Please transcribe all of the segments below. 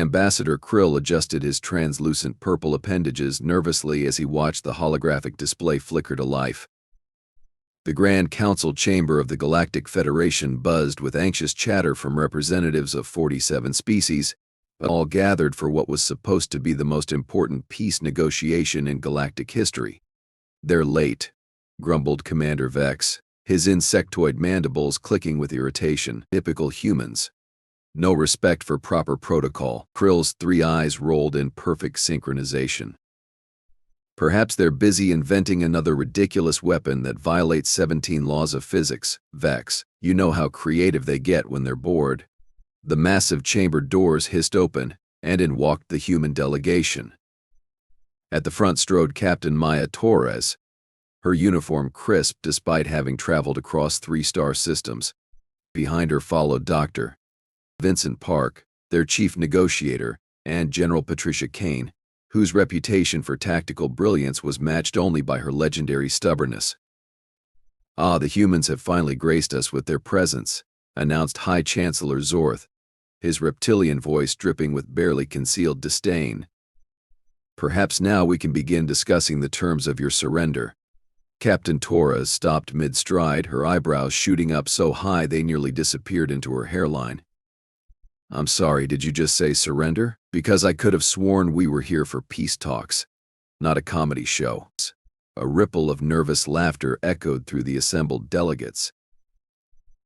Ambassador Krill adjusted his translucent purple appendages nervously as he watched the holographic display flicker to life. The Grand Council chamber of the Galactic Federation buzzed with anxious chatter from representatives of 47 species, all gathered for what was supposed to be the most important peace negotiation in galactic history. "They're late," grumbled Commander Vex, his insectoid mandibles clicking with irritation. "Typical humans. No respect for proper protocol." Krill's three eyes rolled in perfect synchronization. "Perhaps they're busy inventing another ridiculous weapon that violates 17 laws of physics, Vex. You know how creative they get when they're bored." The massive chamber doors hissed open, and in walked the human delegation. At the front strode Captain Maya Torres, her uniform crisp despite having traveled across 3-star systems. Behind her followed Dr. Vincent Park, their chief negotiator, and General Patricia Kane, whose reputation for tactical brilliance was matched only by her legendary stubbornness. "Ah, the humans have finally graced us with their presence," announced High Chancellor Zorth, his reptilian voice dripping with barely concealed disdain. "Perhaps now we can begin discussing the terms of your surrender." Captain Torres stopped mid-stride, her eyebrows shooting up so high they nearly disappeared into her hairline. "I'm sorry, did you just say surrender? Because I could have sworn we were here for peace talks, not a comedy show." A ripple of nervous laughter echoed through the assembled delegates.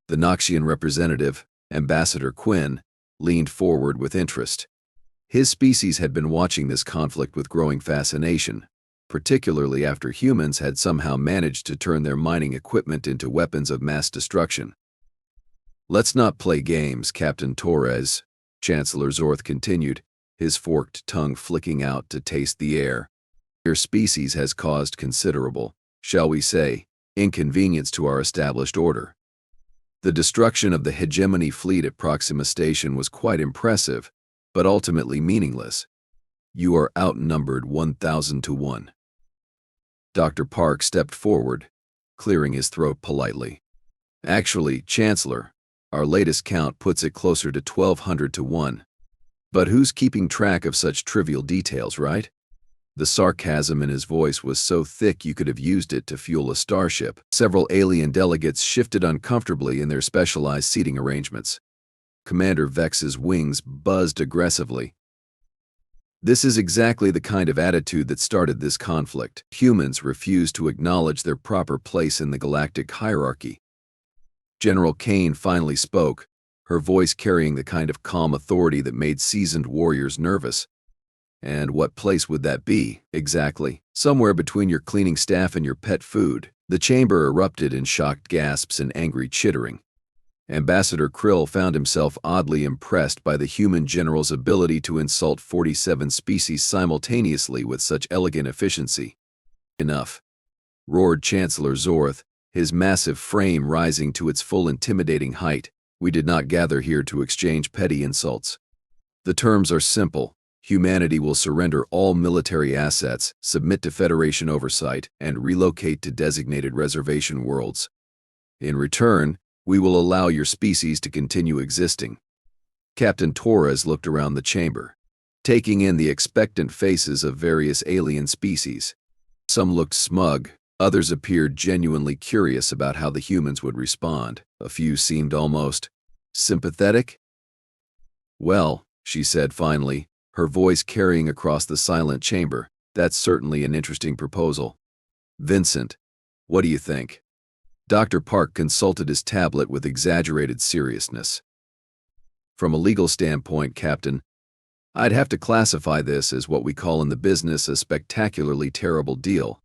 The Noxian representative, Ambassador Quinn, leaned forward with interest. His species had been watching this conflict with growing fascination, particularly after humans had somehow managed to turn their mining equipment into weapons of mass destruction. "Let's not play games, Captain Torres," Chancellor Zorth continued, his forked tongue flicking out to taste the air. "Your species has caused considerable, shall we say, inconvenience to our established order. The destruction of the hegemony fleet at Proxima Station was quite impressive, but ultimately meaningless. You are outnumbered 1,000 to 1. Dr. Park stepped forward, clearing his throat politely. "Actually, Chancellor, our latest count puts it closer to 1,200 to 1. But who's keeping track of such trivial details, right?" The sarcasm in his voice was so thick you could have used it to fuel a starship. Several alien delegates shifted uncomfortably in their specialized seating arrangements. Commander Vex's wings buzzed aggressively. "This is exactly the kind of attitude that started this conflict. Humans refuse to acknowledge their proper place in the galactic hierarchy." General Kane finally spoke, her voice carrying the kind of calm authority that made seasoned warriors nervous. "And what place would that be, exactly? Somewhere between your cleaning staff and your pet food." The chamber erupted in shocked gasps and angry chittering. Ambassador Krill found himself oddly impressed by the human general's ability to insult 47 species simultaneously with such elegant efficiency. "Enough," roared Chancellor Zorth, his massive frame rising to its full intimidating height. "We did not gather here to exchange petty insults. The terms are simple. Humanity will surrender all military assets, submit to Federation oversight, and relocate to designated reservation worlds. In return, we will allow your species to continue existing." Captain Torres looked around the chamber, taking in the expectant faces of various alien species. Some looked smug, others appeared genuinely curious about how the humans would respond. A few seemed almost sympathetic. "Well," she said finally, her voice carrying across the silent chamber, "that's certainly an interesting proposal. Vincent, what do you think?" Dr. Park consulted his tablet with exaggerated seriousness. "From a legal standpoint, Captain, I'd have to classify this as what we call in the business a spectacularly terrible deal.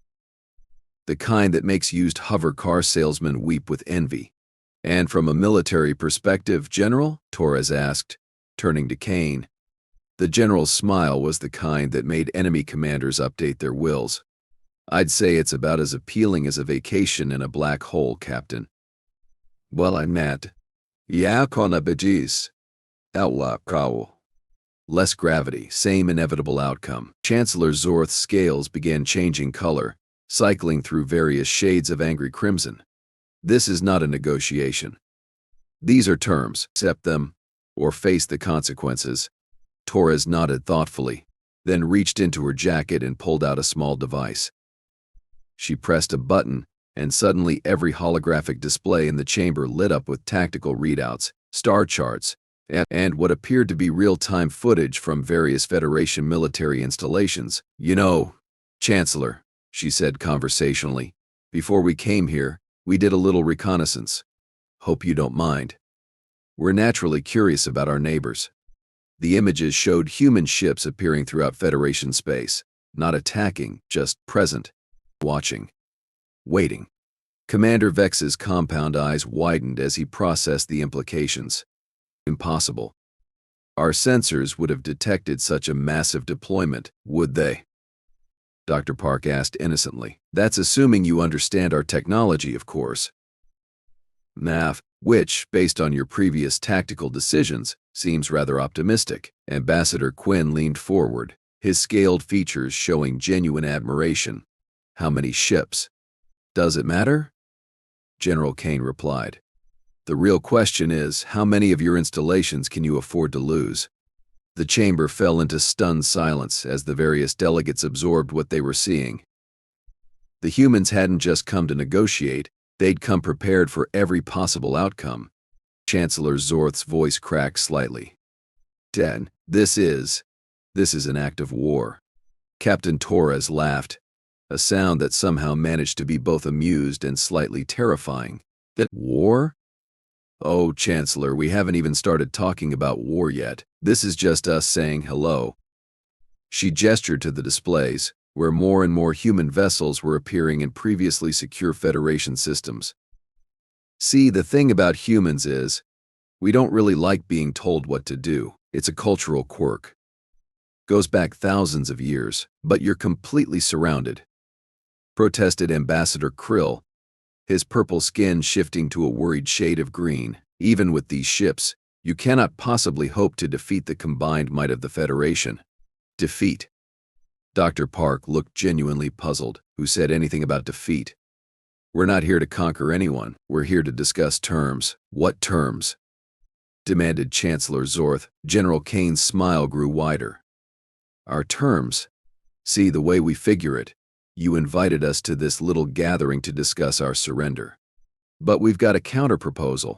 The kind that makes used hover car salesmen weep with envy." "And from a military perspective, General?" Torres asked, turning to Kane. The general's smile was the kind that made enemy commanders update their wills. "I'd say it's about as appealing as a vacation in a black hole, Captain." "Well, I'm mad. Yeah, kona bejis. Outlaw cow." Less gravity, same inevitable outcome. Chancellor Zorth's scales began changing color, cycling through various shades of angry crimson. "This is not a negotiation. These are terms. Accept them, or face the consequences." Torres nodded thoughtfully, then reached into her jacket and pulled out a small device. She pressed a button, and suddenly every holographic display in the chamber lit up with tactical readouts, star charts, and what appeared to be real-time footage from various Federation military installations. "You know, Chancellor," she said conversationally, "before we came here, we did a little reconnaissance. Hope you don't mind. We're naturally curious about our neighbors." The images showed human ships appearing throughout Federation space, not attacking, just present, watching, waiting. Commander Vex's compound eyes widened as he processed the implications. Impossible. Our sensors would have detected such a massive deployment, would they? Dr. Park asked innocently. That's assuming you understand our technology, of course. NAV, which, based on your previous tactical decisions, seems rather optimistic. Ambassador Quinn leaned forward, his scaled features showing genuine admiration. How many ships? Does it matter? General Kane replied. The real question is, how many of your installations can you afford to lose? The chamber fell into stunned silence as the various delegates absorbed what they were seeing. The humans hadn't just come to negotiate, they'd come prepared for every possible outcome. Chancellor Zorth's voice cracked slightly. "Dan, this is an act of war." Captain Torres laughed, a sound that somehow managed to be both amused and slightly terrifying. That war? Oh, Chancellor, we haven't even started talking about war yet. This is just us saying hello. She gestured to the displays, where more and more human vessels were appearing in previously secure Federation systems. See, the thing about humans is, we don't really like being told what to do. It's a cultural quirk. Goes back thousands of years, but you're completely surrounded. Protested Ambassador Krill, his purple skin shifting to a worried shade of green. Even with these ships, you cannot possibly hope to defeat the combined might of the Federation. Defeat. Dr. Park looked genuinely puzzled. Who said anything about defeat? We're not here to conquer anyone. We're here to discuss terms. What terms? Demanded Chancellor Zorth. General Kane's smile grew wider. Our terms. See, the way we figure it, you invited us to this little gathering to discuss our surrender. But we've got a counterproposal.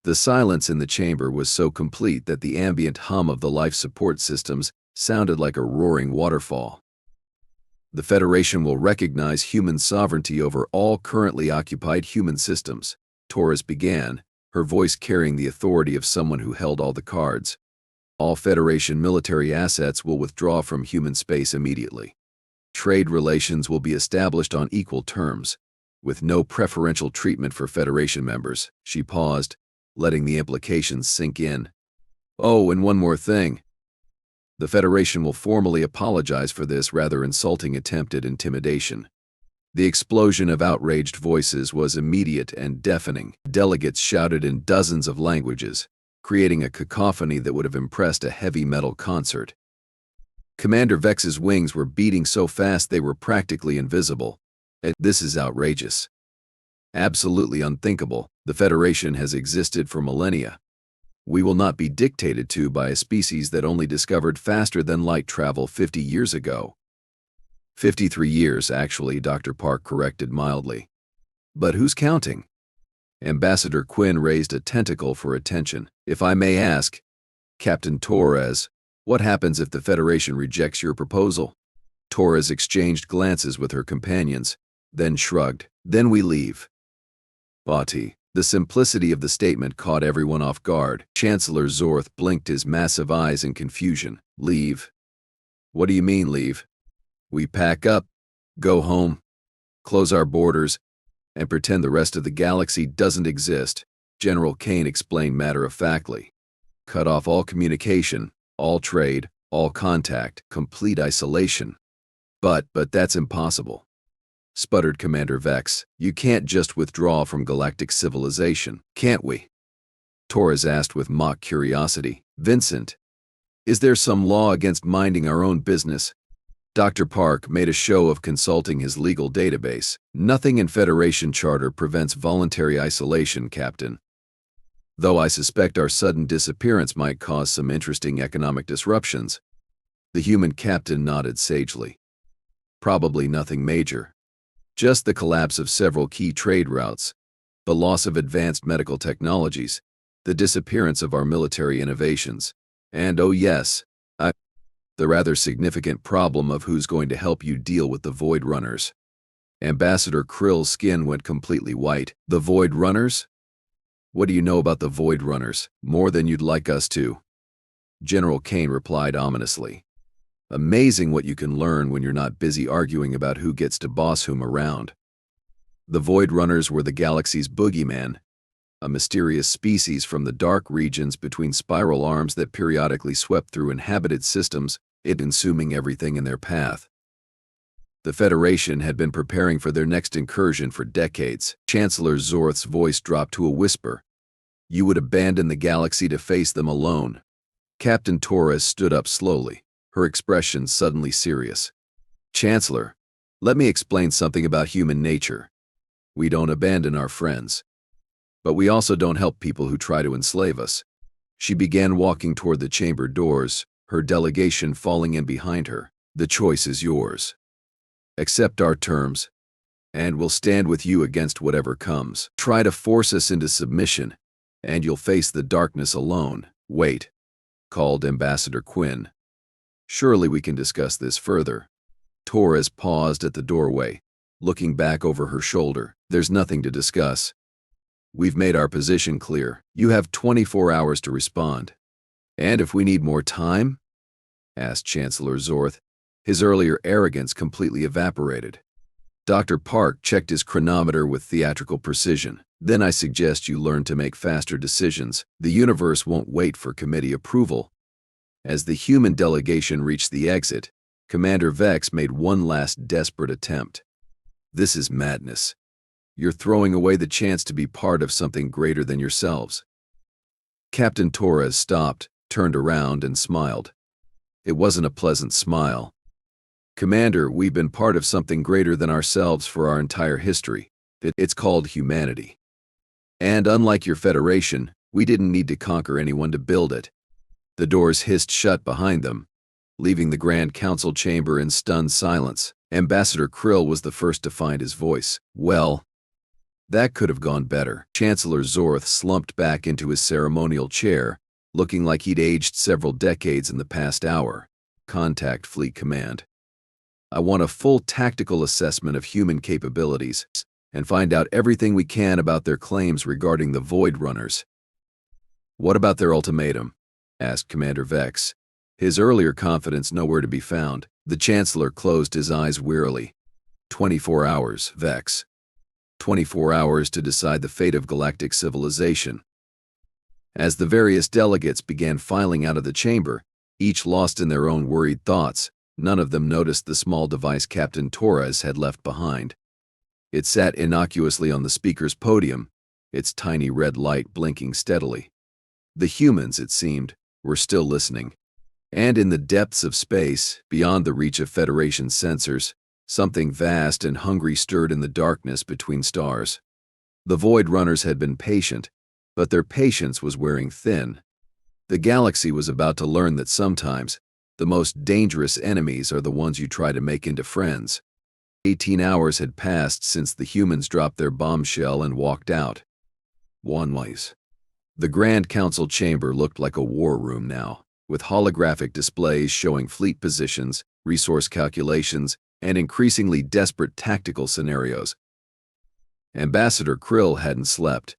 The silence in the chamber was so complete that the ambient hum of the life support systems sounded like a roaring waterfall. The Federation will recognize human sovereignty over all currently occupied human systems, Torres began, her voice carrying the authority of someone who held all the cards. All Federation military assets will withdraw from human space immediately. Trade relations will be established on equal terms, with no preferential treatment for Federation members. She paused, letting the implications sink in. Oh, and one more thing. The Federation will formally apologize for this rather insulting attempt at intimidation. The explosion of outraged voices was immediate and deafening. Delegates shouted in dozens of languages, creating a cacophony that would have impressed a heavy metal concert. Commander Vex's wings were beating so fast they were practically invisible. This is outrageous. Absolutely unthinkable. The Federation has existed for millennia. We will not be dictated to by a species that only discovered faster-than-light travel 50 years ago. 53 years, actually, Dr. Park corrected mildly. But who's counting? Ambassador Quinn raised a tentacle for attention. If I may ask, Captain Torres, what happens if the Federation rejects your proposal? Torres exchanged glances with her companions, then shrugged. Then we leave. Bati. The simplicity of the statement caught everyone off guard. Chancellor Zorth blinked his massive eyes in confusion. Leave? What do you mean, leave? We pack up, go home, close our borders, and pretend the rest of the galaxy doesn't exist, General Kane explained matter-of-factly. Cut off all communication, all trade, all contact, complete isolation. But that's impossible, sputtered Commander Vex. You can't just withdraw from galactic civilization, can't we? Torres asked with mock curiosity. Vincent, is there some law against minding our own business? Dr. Park made a show of consulting his legal database. Nothing in Federation Charter prevents voluntary isolation, Captain. though I suspect our sudden disappearance might cause some interesting economic disruptions." The human captain nodded sagely. "Probably nothing major. Just the collapse of several key trade routes, the loss of advanced medical technologies, the disappearance of our military innovations, and oh yes, the rather significant problem of who's going to help you deal with the Void Runners." Ambassador Krill's skin went completely white. "The Void Runners? What do you know about the Void Runners? More than you'd like us to." General Kane replied ominously. "Amazing what you can learn when you're not busy arguing about who gets to boss whom around." The Void Runners were the galaxy's boogeyman, a mysterious species from the dark regions between spiral arms that periodically swept through inhabited systems, consuming everything in their path. The Federation had been preparing for their next incursion for decades. Chancellor Zorth's voice dropped to a whisper. "You would abandon the galaxy to face them alone." Captain Torres stood up slowly, her expression suddenly serious. "Chancellor, let me explain something about human nature. We don't abandon our friends. But we also don't help people who try to enslave us." She began walking toward the chamber doors, her delegation falling in behind her. "The choice is yours. Accept our terms, and we'll stand with you against whatever comes. Try to force us into submission, and you'll face the darkness alone." "Wait," called Ambassador Quinn. "Surely we can discuss this further." Torres paused at the doorway, looking back over her shoulder. "There's nothing to discuss. We've made our position clear. You have 24 hours to respond." "And if we need more time?" asked Chancellor Zorth. His earlier arrogance completely evaporated. Dr. Park checked his chronometer with theatrical precision. "Then I suggest you learn to make faster decisions. The universe won't wait for committee approval." As the human delegation reached the exit, Commander Vex made one last desperate attempt. "This is madness. You're throwing away the chance to be part of something greater than yourselves." Captain Torres stopped, turned around, and smiled. It wasn't a pleasant smile. "Commander, we've been part of something greater than ourselves for our entire history. It's called humanity. And unlike your Federation, we didn't need to conquer anyone to build it." The doors hissed shut behind them, leaving the Grand Council chamber in stunned silence. Ambassador Krill was the first to find his voice. "Well, that could have gone better." Chancellor Zorth slumped back into his ceremonial chair, looking like he'd aged several decades in the past hour. "Contact Fleet Command. I want a full tactical assessment of human capabilities and find out everything we can about their claims regarding the Void Runners." "What about their ultimatum?" asked Commander Vex, his earlier confidence nowhere to be found. The Chancellor closed his eyes wearily. 24 hours, Vex. 24 hours to decide the fate of galactic civilization." As the various delegates began filing out of the chamber, each lost in their own worried thoughts, none of them noticed the small device Captain Torres had left behind. It sat innocuously on the speaker's podium, its tiny red light blinking steadily. The humans, it seemed, were still listening. And in the depths of space, beyond the reach of Federation sensors, something vast and hungry stirred in the darkness between stars. The Void Runners had been patient, but their patience was wearing thin. The galaxy was about to learn that sometimes the most dangerous enemies are the ones you try to make into friends. 18 hours had passed since the humans dropped their bombshell and walked out. One ways. The Grand Council chamber looked like a war room now, with holographic displays showing fleet positions, resource calculations, and increasingly desperate tactical scenarios. Ambassador Krill hadn't slept.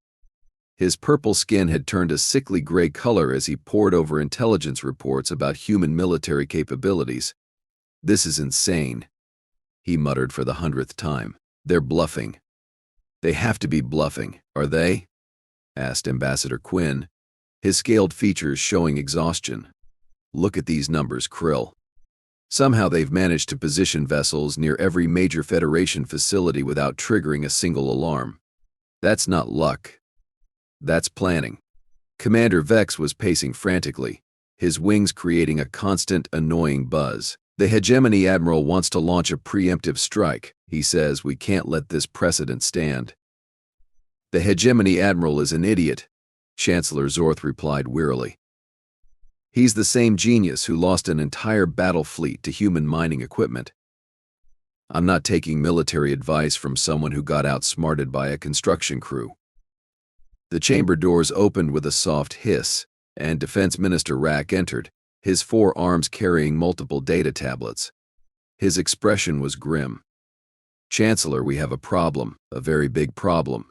His purple skin had turned a sickly gray color as he pored over intelligence reports about human military capabilities. "This is insane," he muttered for the 100th time. "They're bluffing. They have to be bluffing, are they?" asked Ambassador Quinn, his scaled features showing exhaustion. "Look at these numbers, Krill. Somehow they've managed to position vessels near every major Federation facility without triggering a single alarm. That's not luck. That's planning." Commander Vex was pacing frantically, his wings creating a constant, annoying buzz. "The Hegemony Admiral wants to launch a preemptive strike. He says we can't let this precedent stand." "The Hegemony Admiral is an idiot," Chancellor Zorth replied wearily. He's the same genius who lost an entire battle fleet to human mining equipment. I'm not taking military advice from someone who got outsmarted by a construction crew. The chamber doors opened with a soft hiss, and Defense Minister Rack entered, his 4 arms carrying multiple data tablets. His expression was grim. Chancellor, we have a problem, a very big problem.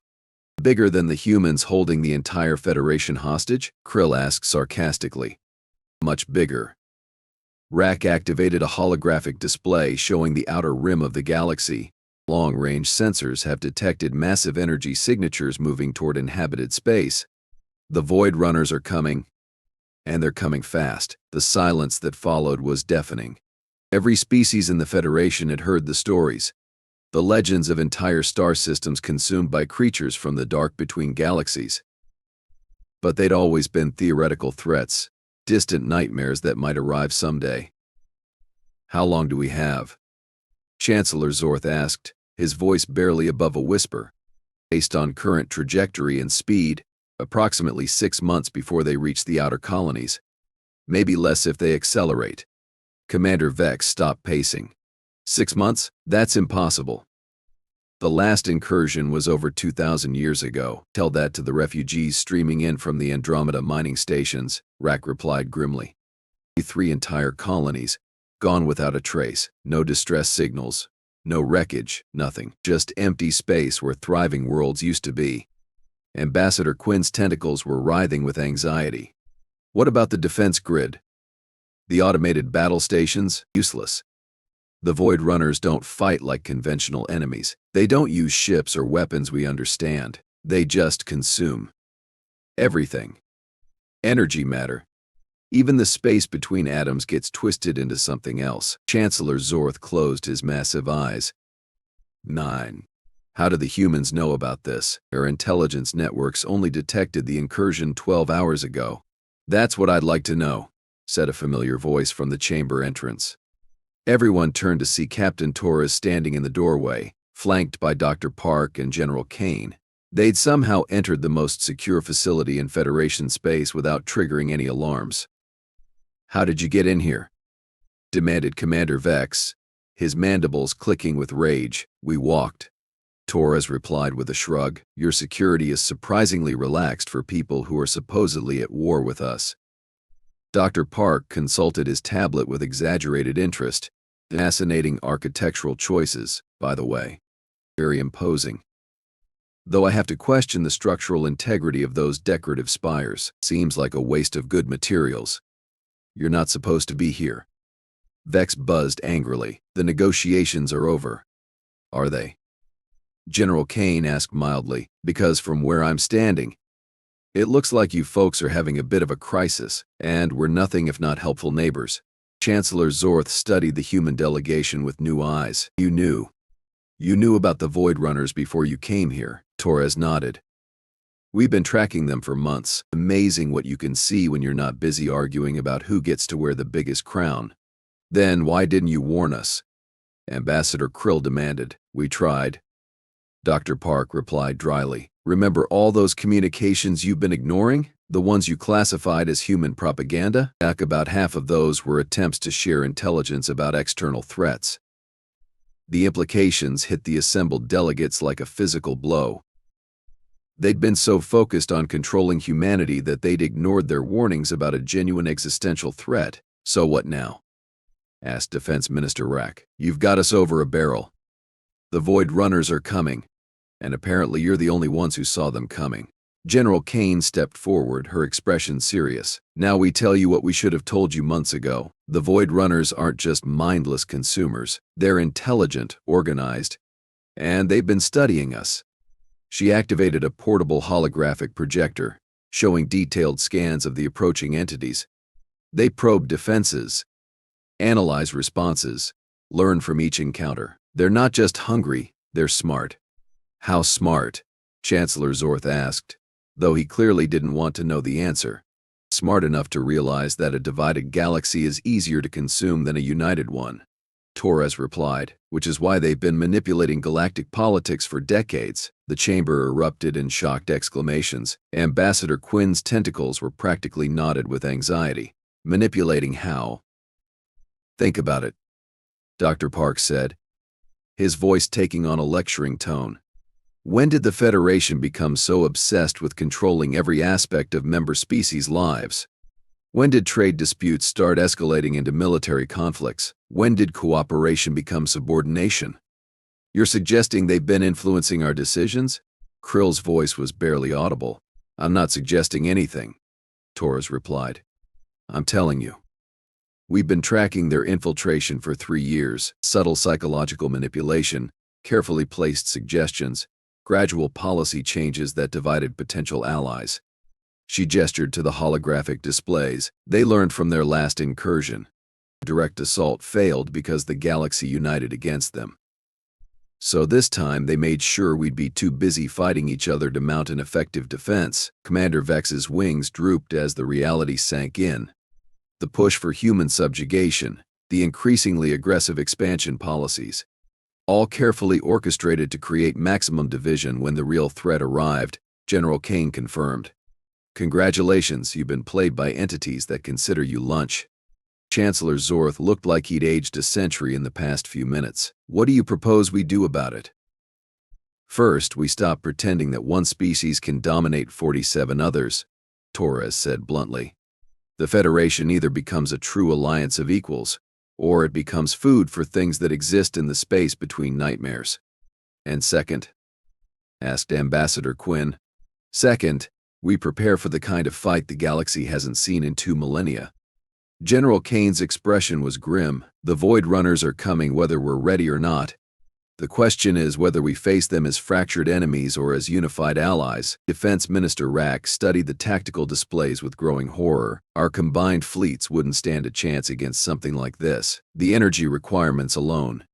Bigger than the humans holding the entire Federation hostage? Krill asked sarcastically. Much bigger. Rack activated a holographic display showing the outer rim of the galaxy. Long-range sensors have detected massive energy signatures moving toward inhabited space. The Void Runners are coming, and they're coming fast. The silence that followed was deafening. Every species in the Federation had heard the stories, the legends of entire star systems consumed by creatures from the dark between galaxies. But they'd always been theoretical threats, distant nightmares that might arrive someday. How long do we have? Chancellor Zorth asked, his voice barely above a whisper. Based on current trajectory and speed, approximately 6 months before they reach the outer colonies. Maybe less if they accelerate. Commander Vex stopped pacing. 6 months? That's impossible. The last incursion was over 2,000 years ago. Tell that to the refugees streaming in from the Andromeda mining stations, Rack replied grimly. 3 entire colonies, gone without a trace, no distress signals, no wreckage, nothing. Just empty space where thriving worlds used to be. Ambassador Quinn's tentacles were writhing with anxiety. What about the defense grid? The automated battle stations? Useless. The Void Runners don't fight like conventional enemies. They don't use ships or weapons we understand. They just consume everything. Energy matter. Even the space between atoms gets twisted into something else. Chancellor Zorth closed his massive eyes. 9. How do the humans know about this? Their intelligence networks only detected the incursion 12 hours ago. That's what I'd like to know, said a familiar voice from the chamber entrance. Everyone turned to see Captain Torres standing in the doorway, flanked by Dr. Park and General Kane. They'd somehow entered the most secure facility in Federation space without triggering any alarms. How did you get in here? Demanded Commander Vex, his mandibles clicking with rage. We walked. Torres replied with a shrug. Your security is surprisingly relaxed for people who are supposedly at war with us. Dr. Park consulted his tablet with exaggerated interest. Fascinating architectural choices, by the way. Very imposing. Though I have to question the structural integrity of those decorative spires. Seems like a waste of good materials. You're not supposed to be here. Vex buzzed angrily. The negotiations are over. Are they? General Kane asked mildly, because from where I'm standing, it looks like you folks are having a bit of a crisis, and we're nothing if not helpful neighbors. Chancellor Zorth studied the human delegation with new eyes. You knew about the Void Runners before you came here. Torres nodded. We've been tracking them for months. Amazing what you can see when you're not busy arguing about who gets to wear the biggest crown. Then why didn't you warn us? Ambassador Krill demanded. We tried. Dr. Park replied dryly. Remember all those communications you've been ignoring? The ones you classified as human propaganda? About half of those were attempts to share intelligence about external threats. The implications hit the assembled delegates like a physical blow. They'd been so focused on controlling humanity that they'd ignored their warnings about a genuine existential threat. So what now? Asked Defense Minister Rack. You've got us over a barrel. The Void Runners are coming, and apparently you're the only ones who saw them coming. General Kane stepped forward, her expression serious. Now we tell you what we should have told you months ago. The Void Runners aren't just mindless consumers. They're intelligent, organized, and they've been studying us. She activated a portable holographic projector, showing detailed scans of the approaching entities. They probe defenses, analyze responses, learn from each encounter. They're not just hungry, they're smart. How smart? Chancellor Zorth asked, though he clearly didn't want to know the answer. Smart enough to realize that a divided galaxy is easier to consume than a united one. Torres replied, which is why they've been manipulating galactic politics for decades. The chamber erupted in shocked exclamations. Ambassador Quinn's tentacles were practically knotted with anxiety. Manipulating how? Think about it, Dr. Park said, his voice taking on a lecturing tone. When did the Federation become so obsessed with controlling every aspect of member species' lives? When did trade disputes start escalating into military conflicts? When did cooperation become subordination? You're suggesting they've been influencing our decisions? Krill's voice was barely audible. I'm not suggesting anything, Torres replied. I'm telling you. We've been tracking their infiltration for 3 years. Subtle psychological manipulation, carefully placed suggestions, gradual policy changes that divided potential allies. She gestured to the holographic displays. They learned from their last incursion. Direct assault failed because the galaxy united against them. So this time they made sure we'd be too busy fighting each other to mount an effective defense. Commander Vex's wings drooped as the reality sank in. The push for human subjugation, the increasingly aggressive expansion policies, all carefully orchestrated to create maximum division. When the real threat arrived, General Kane confirmed. Congratulations, you've been played by entities that consider you lunch. Chancellor Zorth looked like he'd aged a century in the past few minutes. What do you propose we do about it? First, we stop pretending that one species can dominate 47 others, Torres said bluntly. The Federation either becomes a true alliance of equals, or it becomes food for things that exist in the space between nightmares. And second? Asked Ambassador Quinn. Second, we prepare for the kind of fight the galaxy hasn't seen in 2 millennia. General Kane's expression was grim. The Void Runners are coming whether we're ready or not. The question is whether we face them as fractured enemies or as unified allies. Defense Minister Rack studied the tactical displays with growing horror. Our combined fleets wouldn't stand a chance against something like this. The energy requirements alone.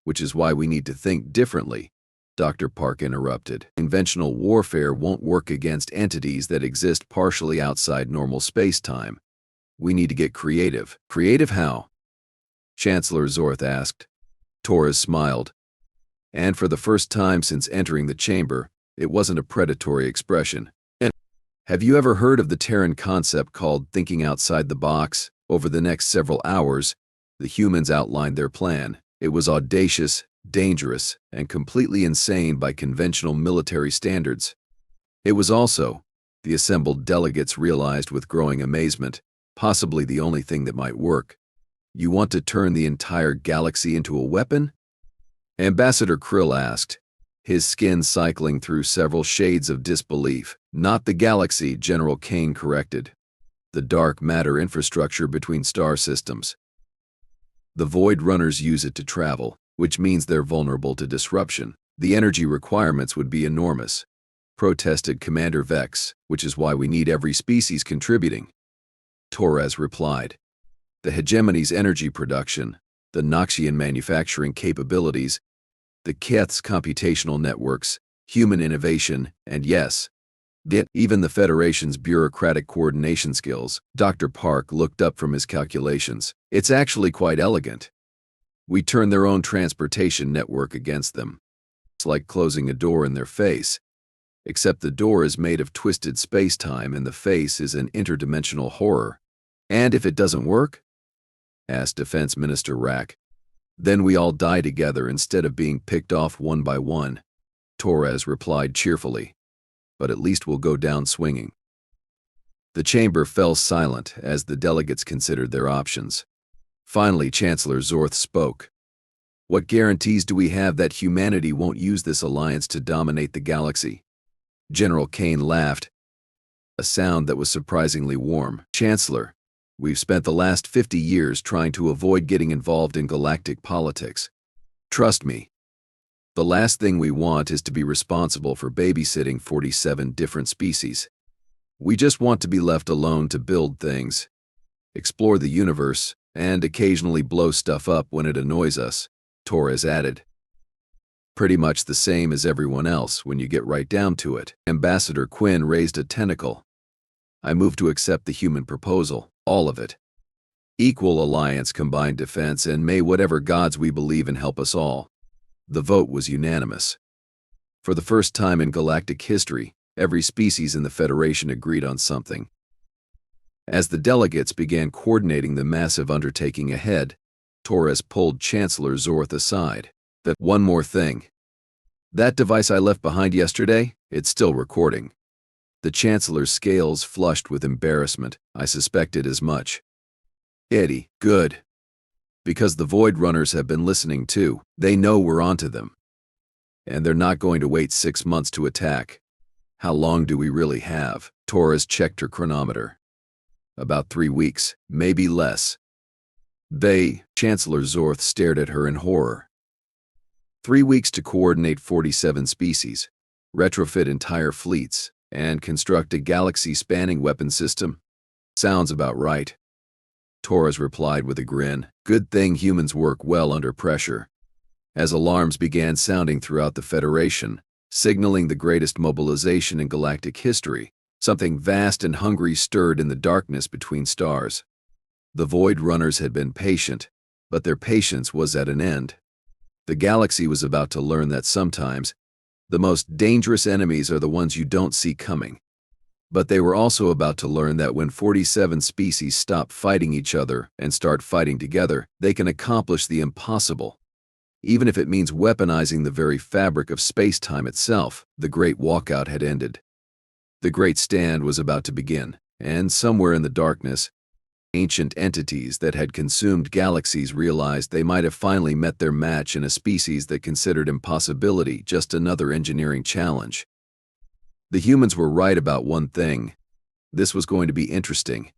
Which is why we need to think differently, Dr. Park interrupted. Conventional warfare won't work against entities that exist partially outside normal space-time. We need to get creative. Creative how? Chancellor Zorth asked. Torres smiled. And for the first time since entering the chamber, it wasn't a predatory expression. Have you ever heard of the Terran concept called thinking outside the box? Over the next several hours, the humans outlined their plan. It was audacious, dangerous, and completely insane by conventional military standards. It was also, the assembled delegates realized with growing amazement, possibly the only thing that might work. You want to turn the entire galaxy into a weapon? Ambassador Krill asked, his skin cycling through several shades of disbelief. Not the galaxy, General Kane corrected. The dark matter infrastructure between star systems. The Void Runners use it to travel, which means they're vulnerable to disruption. The energy requirements would be enormous, protested Commander Vex, which is why we need every species contributing. Torres replied. The hegemony's energy production, the Noxian manufacturing capabilities, the Keth's computational networks, human innovation, and yes, even the Federation's bureaucratic coordination skills. Dr. Park looked up from his calculations. It's actually quite elegant. We turn their own transportation network against them. It's like closing a door in their face, except the door is made of twisted space-time and the face is an interdimensional horror. And if it doesn't work? Asked Defense Minister Rack. Then we all die together instead of being picked off one by one, Torres replied cheerfully. But at least we'll go down swinging. The chamber fell silent as the delegates considered their options. Finally, Chancellor Zorth spoke. What guarantees do we have that humanity won't use this alliance to dominate the galaxy? General Kane laughed, a sound that was surprisingly warm. Chancellor, we've spent the last 50 years trying to avoid getting involved in galactic politics. Trust me. The last thing we want is to be responsible for babysitting 47 different species. We just want to be left alone to build things, explore the universe, and occasionally blow stuff up when it annoys us, Torres added. Pretty much the same as everyone else when you get right down to it. Ambassador Quinn raised a tentacle. I move to accept the human proposal, all of it. Equal alliance, combined defense, and may whatever gods we believe in help us all. The vote was unanimous. For the first time in galactic history, every species in the Federation agreed on something. As the delegates began coordinating the massive undertaking ahead, Torres pulled Chancellor Zorth aside. "That one more thing. That device I left behind yesterday, it's still recording." The Chancellor's scales flushed with embarrassment. "I suspected as much." "Eddie, good. Because the Void Runners have been listening too. They know we're onto them. And they're not going to wait 6 months to attack. How long do we really have?" Torres checked her chronometer. "About 3 weeks, maybe less." Chancellor Zorth stared at her in horror. 3 weeks to coordinate 47 species, retrofit entire fleets, and construct a galaxy-spanning weapon system? Sounds about right. Torres replied with a grin. "Good thing humans work well under pressure." As alarms began sounding throughout the Federation, signaling the greatest mobilization in galactic history, something vast and hungry stirred in the darkness between stars. The Void Runners had been patient, but their patience was at an end. The galaxy was about to learn that sometimes the most dangerous enemies are the ones you don't see coming. But they were also about to learn that when 47 species stop fighting each other and start fighting together, they can accomplish the impossible. Even if it means weaponizing the very fabric of space-time itself. The Great Walkout had ended. The Great Stand was about to begin, and somewhere in the darkness, ancient entities that had consumed galaxies realized they might have finally met their match in a species that considered impossibility just another engineering challenge. The humans were right about one thing. This was going to be interesting,